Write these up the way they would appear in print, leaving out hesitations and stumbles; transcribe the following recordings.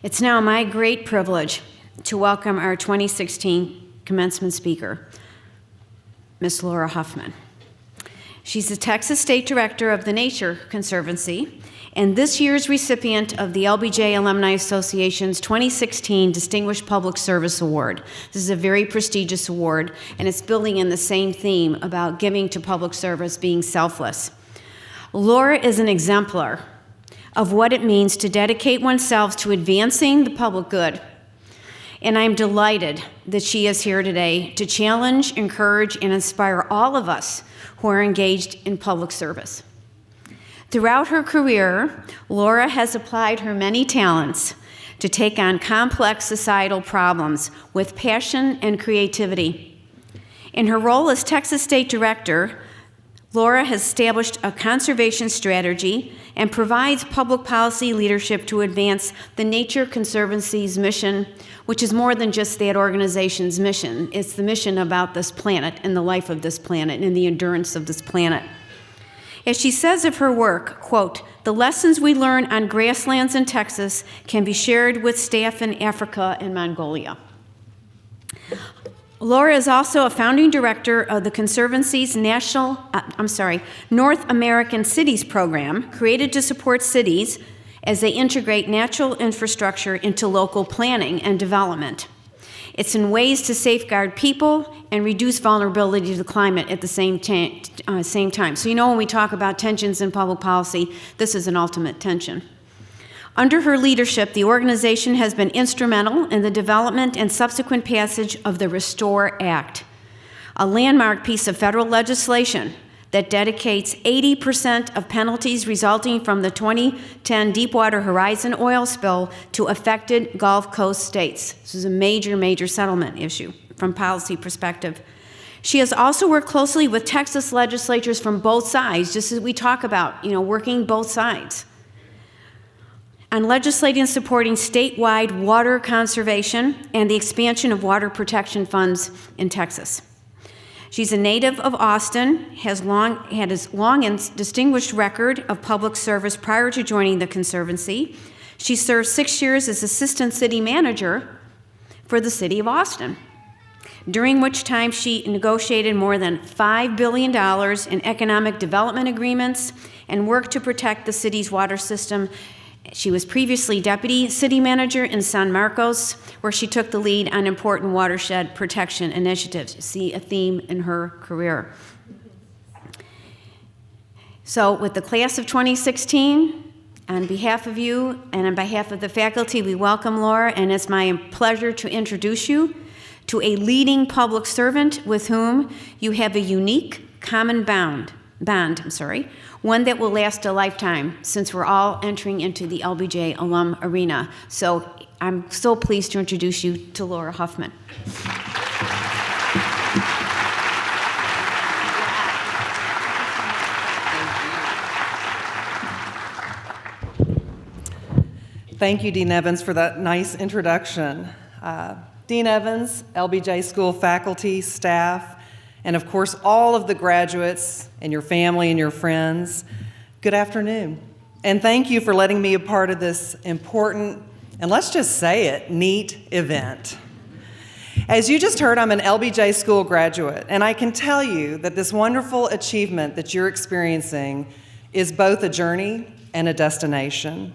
It's now my great privilege to welcome our 2016 commencement speaker, Ms. Laura Huffman. She's the Texas State Director of the Nature Conservancy and this year's recipient of the LBJ Alumni Association's 2016 Distinguished Public Service Award. This is a very prestigious award, and it's building in the same theme about giving to public service, being selfless. Laura is an exemplar of what it means to dedicate oneself to advancing the public good. And I'm delighted that she is here today to challenge, encourage, and inspire all of us who are engaged in public service. Throughout her career, Laura has applied her many talents to take on complex societal problems with passion and creativity. In her role as Texas State Director, Laura has established a conservation strategy and provides public policy leadership to advance the Nature Conservancy's mission, which is more than just that organization's mission. It's the mission about this planet and the life of this planet and the endurance of this planet. As she says of her work, quote, "The lessons we learn on grasslands in Texas can be shared with staff in Africa and Mongolia." Laura is also a founding director of the Conservancy's North American Cities program, created to support cities as they integrate natural infrastructure into local planning and development. It's in ways to safeguard people and reduce vulnerability to the climate at the same time. So when we talk about tensions in public policy, this is an ultimate tension. Under her leadership, the organization has been instrumental in the development and subsequent passage of the Restore Act, a landmark piece of federal legislation that dedicates 80% of penalties resulting from the 2010 Deepwater Horizon oil spill to affected Gulf Coast states. This is a major, major settlement issue from policy perspective. She has also worked closely with Texas legislatures from both sides, just as we talk about, working both sides, on legislating and supporting statewide water conservation and the expansion of water protection funds in Texas. She's a native of Austin, had a long and distinguished record of public service prior to joining the Conservancy. She served 6 years as assistant city manager for the city of Austin, during which time she negotiated more than $5 billion in economic development agreements and worked to protect the city's water system. She was previously deputy city manager in San Marcos, where she took the lead on important watershed protection initiatives. You see a theme in her career. So with the class of 2016, on behalf of you and on behalf of the faculty, we welcome Laura, and it's my pleasure to introduce you to a leading public servant with whom you have a unique common bond, one that will last a lifetime, since we're all entering into the LBJ alum arena. So I'm so pleased to introduce you to Laura Huffman. Thank you, Dean Evans, for that nice introduction. Dean Evans, LBJ School faculty, staff, and of course, all of the graduates and your family and your friends, good afternoon. And thank you for letting me be a part of this important, and let's just say it, neat event. As you just heard, I'm an LBJ School graduate, and I can tell you that this wonderful achievement that you're experiencing is both a journey and a destination.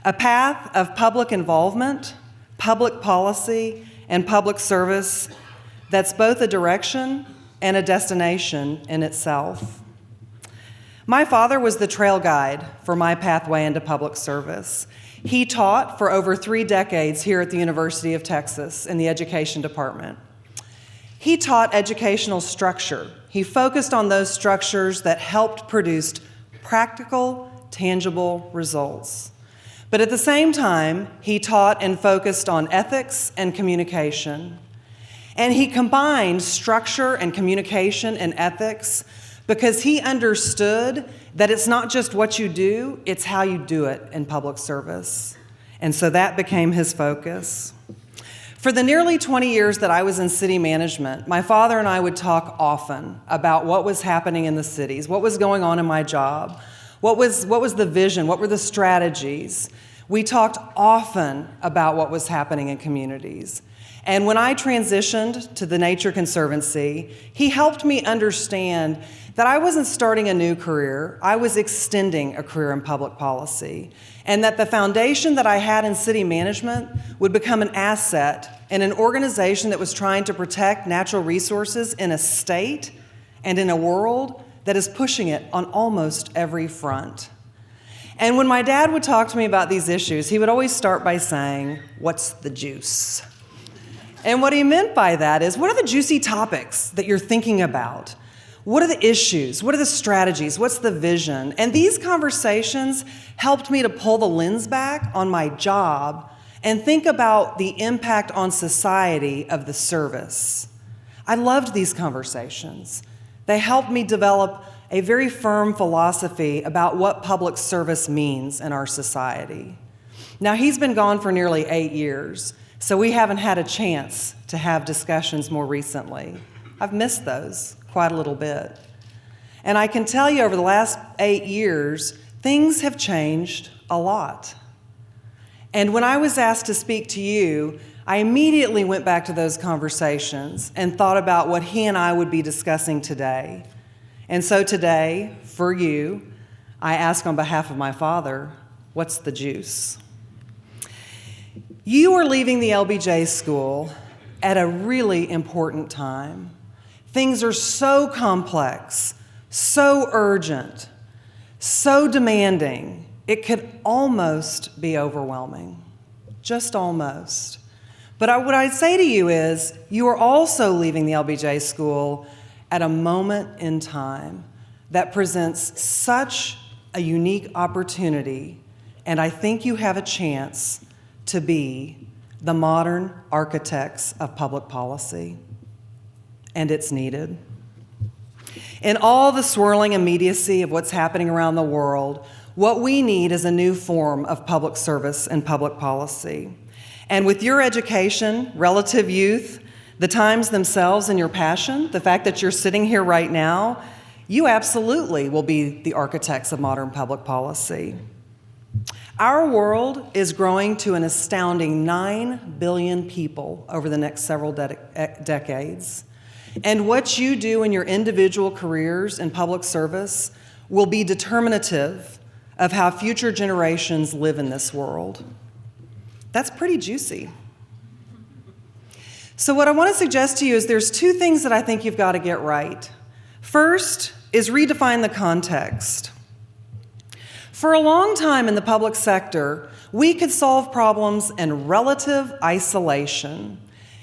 A path of public involvement, public policy, and public service that's both a direction and a destination in itself. My father was the trail guide for my pathway into public service. He taught for over 3 decades here at the University of Texas in the education department. He taught educational structure. He focused on those structures that helped produce practical, tangible results. But at the same time, he taught and focused on ethics and communication. And he combined structure and communication and ethics because he understood that it's not just what you do, it's how you do it in public service. And so that became his focus. For the nearly 20 years that I was in city management, my father and I would talk often about what was happening in the cities, what was going on in my job, what was the vision, what were the strategies. We talked often about what was happening in communities. And when I transitioned to the Nature Conservancy, he helped me understand that I wasn't starting a new career, I was extending a career in public policy, and that the foundation that I had in city management would become an asset in an organization that was trying to protect natural resources in a state and in a world that is pushing it on almost every front. And when my dad would talk to me about these issues, he would always start by saying, "What's the juice?" And what he meant by that is, what are the juicy topics that you're thinking about? What are the issues? What are the strategies? What's the vision? And these conversations helped me to pull the lens back on my job and think about the impact on society of the service. I loved these conversations. They helped me develop a very firm philosophy about what public service means in our society. Now, he's been gone for nearly 8 years, so we haven't had a chance to have discussions more recently. I've missed those quite a little bit. And I can tell you over the last 8 years, things have changed a lot. And when I was asked to speak to you, I immediately went back to those conversations and thought about what he and I would be discussing today. And so today, for you, I ask on behalf of my father, what's the juice? You are leaving the LBJ School at a really important time. Things are so complex, so urgent, so demanding, it could almost be overwhelming, just almost. But what I'd say to you is, you are also leaving the LBJ School at a moment in time that presents such a unique opportunity, and I think you have a chance to be the modern architects of public policy, and it's needed. In all the swirling immediacy of what's happening around the world, what we need is a new form of public service and public policy. And with your education, relative youth, the times themselves and your passion, the fact that you're sitting here right now, you absolutely will be the architects of modern public policy. Our world is growing to an astounding 9 billion people over the next several decades. And what you do in your individual careers in public service will be determinative of how future generations live in this world. That's pretty juicy. So what I want to suggest to you is there's 2 things that I think you've got to get right. First is redefine the context. For a long time in the public sector, we could solve problems in relative isolation.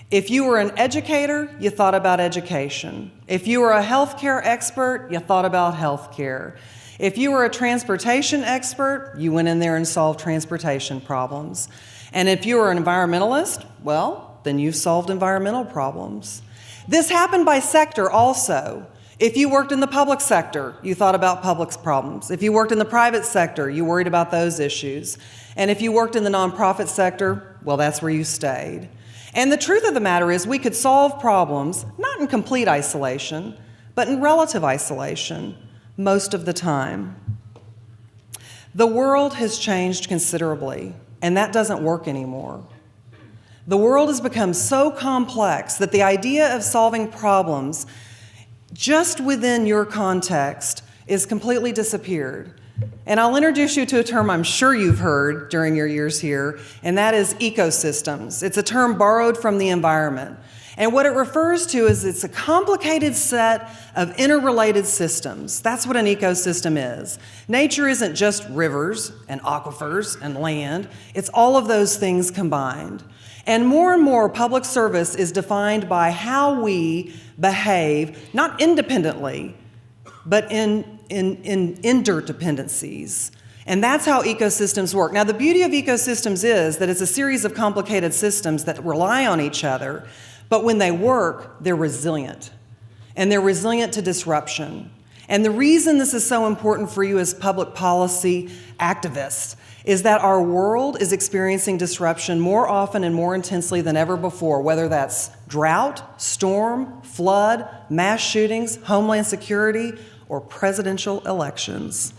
If you were an educator, you thought about education. If you were a healthcare expert, you thought about healthcare. If you were a transportation expert, you went in there and solved transportation problems. And if you were an environmentalist, well, then you solved environmental problems. This happened by sector also. If you worked in the public sector, you thought about public problems. If you worked in the private sector, you worried about those issues. And if you worked in the nonprofit sector, well, that's where you stayed. And the truth of the matter is we could solve problems, not in complete isolation, but in relative isolation, most of the time. The world has changed considerably, and that doesn't work anymore. The world has become so complex that the idea of solving problems just within your context is completely disappeared. And I'll introduce you to a term I'm sure you've heard during your years here, and that is ecosystems. It's a term borrowed from the environment. And what it refers to is it's a complicated set of interrelated systems. That's what an ecosystem is. Nature isn't just rivers and aquifers and land. It's all of those things combined. And more, public service is defined by how we behave, not independently, but in interdependencies. And that's how ecosystems work. Now, the beauty of ecosystems is that it's a series of complicated systems that rely on each other, but when they work, they're resilient. And they're resilient to disruption. And the reason this is so important for you as public policy activists is that our world is experiencing disruption more often and more intensely than ever before, whether that's drought, storm, flood, mass shootings, homeland security, or presidential elections.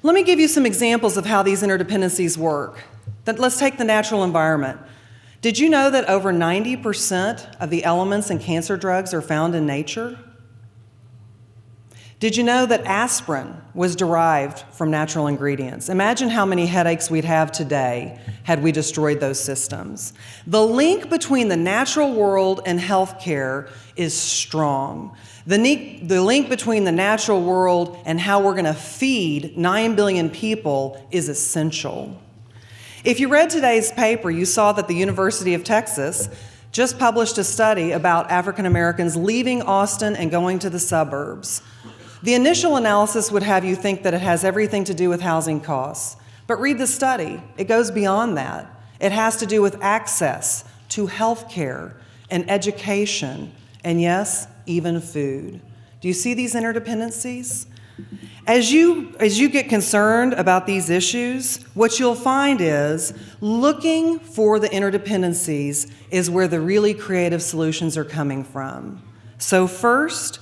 Let me give you some examples of how these interdependencies work. Let's take the natural environment. Did you know that over 90% of the elements in cancer drugs are found in nature? Did you know that aspirin was derived from natural ingredients? Imagine how many headaches we'd have today had we destroyed those systems. The link between the natural world and healthcare is strong. The link between the natural world and how we're going to feed 9 billion people is essential. If you read today's paper, you saw that the University of Texas just published a study about African Americans leaving Austin and going to the suburbs. The initial analysis would have you think that it has everything to do with housing costs. But read the study. It goes beyond that. It has to do with access to health care and education, and yes, even food. Do you see these interdependencies? As you get concerned about these issues, what you'll find is looking for the interdependencies is where the really creative solutions are coming from. So first,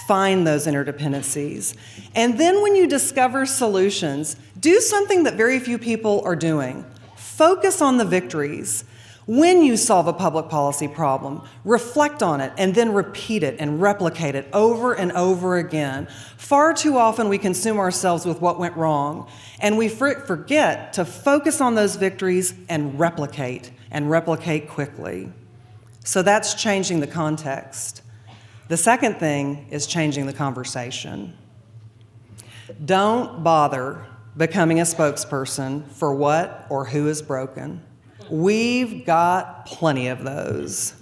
find those interdependencies. And then when you discover solutions, do something that very few people are doing. Focus on the victories. When you solve a public policy problem, reflect on it and then repeat it and replicate it over and over again. Far too often we consume ourselves with what went wrong, and we forget to focus on those victories and replicate quickly. So that's changing the context. The second thing is changing the conversation. Don't bother becoming a spokesperson for what or who is broken. We've got plenty of those.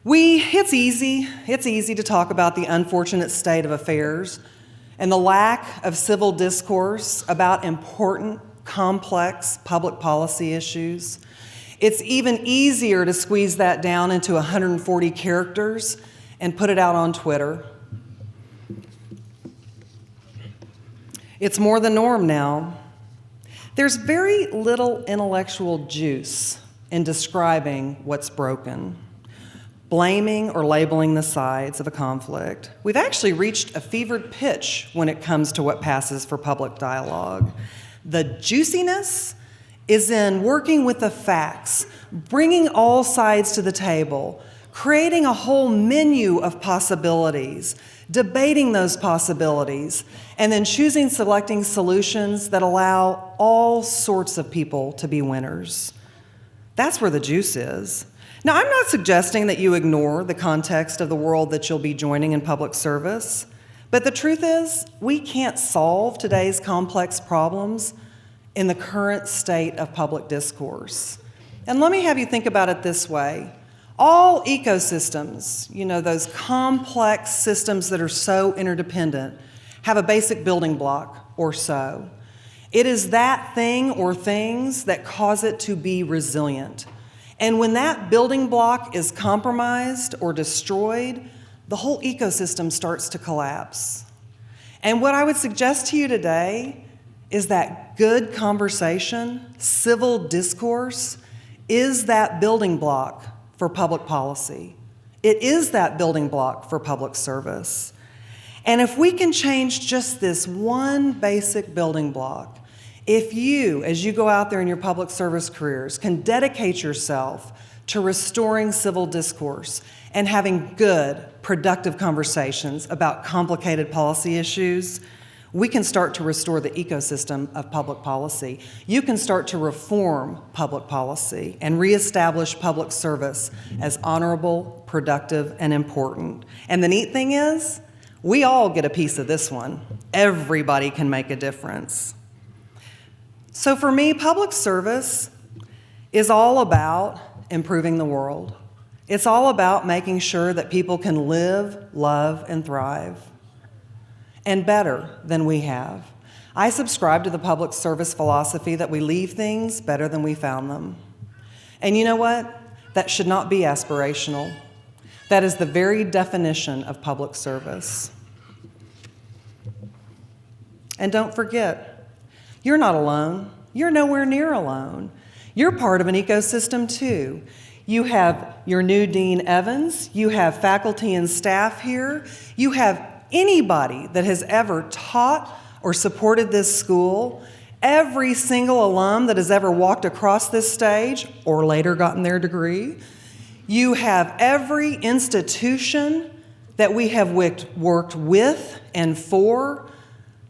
It's easy to talk about the unfortunate state of affairs and the lack of civil discourse about important, complex public policy issues. It's even easier to squeeze that down into 140 characters and put it out on Twitter. It's more the norm now. There's very little intellectual juice in describing what's broken, blaming or labeling the sides of a conflict. We've actually reached a fevered pitch when it comes to what passes for public dialogue. The juiciness is in working with the facts, bringing all sides to the table, creating a whole menu of possibilities, debating those possibilities, and then selecting solutions that allow all sorts of people to be winners. That's where the juice is. Now, I'm not suggesting that you ignore the context of the world that you'll be joining in public service, but the truth is, we can't solve today's complex problems in the current state of public discourse. And let me have you think about it this way. All ecosystems, those complex systems that are so interdependent, have a basic building block or so. It is that thing or things that cause it to be resilient. And when that building block is compromised or destroyed, the whole ecosystem starts to collapse. And what I would suggest to you today is that good conversation, civil discourse, is that building block for public policy. It is that building block for public service. And if we can change just this one basic building block, if you, as you go out there in your public service careers, can dedicate yourself to restoring civil discourse and having good, productive conversations about complicated policy issues, we can start to restore the ecosystem of public policy. You can start to reform public policy and reestablish public service as honorable, productive, and important. And the neat thing is, we all get a piece of this one. Everybody can make a difference. So for me, public service is all about improving the world. It's all about making sure that people can live, love, and thrive, and better than we have. I subscribe to the public service philosophy that we leave things better than we found them. And you know what? That should not be aspirational. That is the very definition of public service. And don't forget, you're not alone. You're nowhere near alone. You're part of an ecosystem too. You have your new Dean Evans. You have faculty and staff here. You have anybody that has ever taught or supported this school, every single alum that has ever walked across this stage or later gotten their degree, you have every institution that we have worked with and for.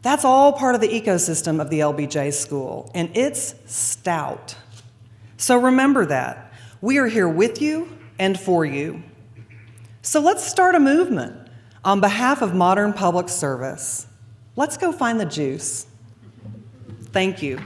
That's all part of the ecosystem of the LBJ School, and it's stout. So remember that. We are here with you and for you. So let's start a movement on behalf of modern public service. Let's go find the juice. Thank you.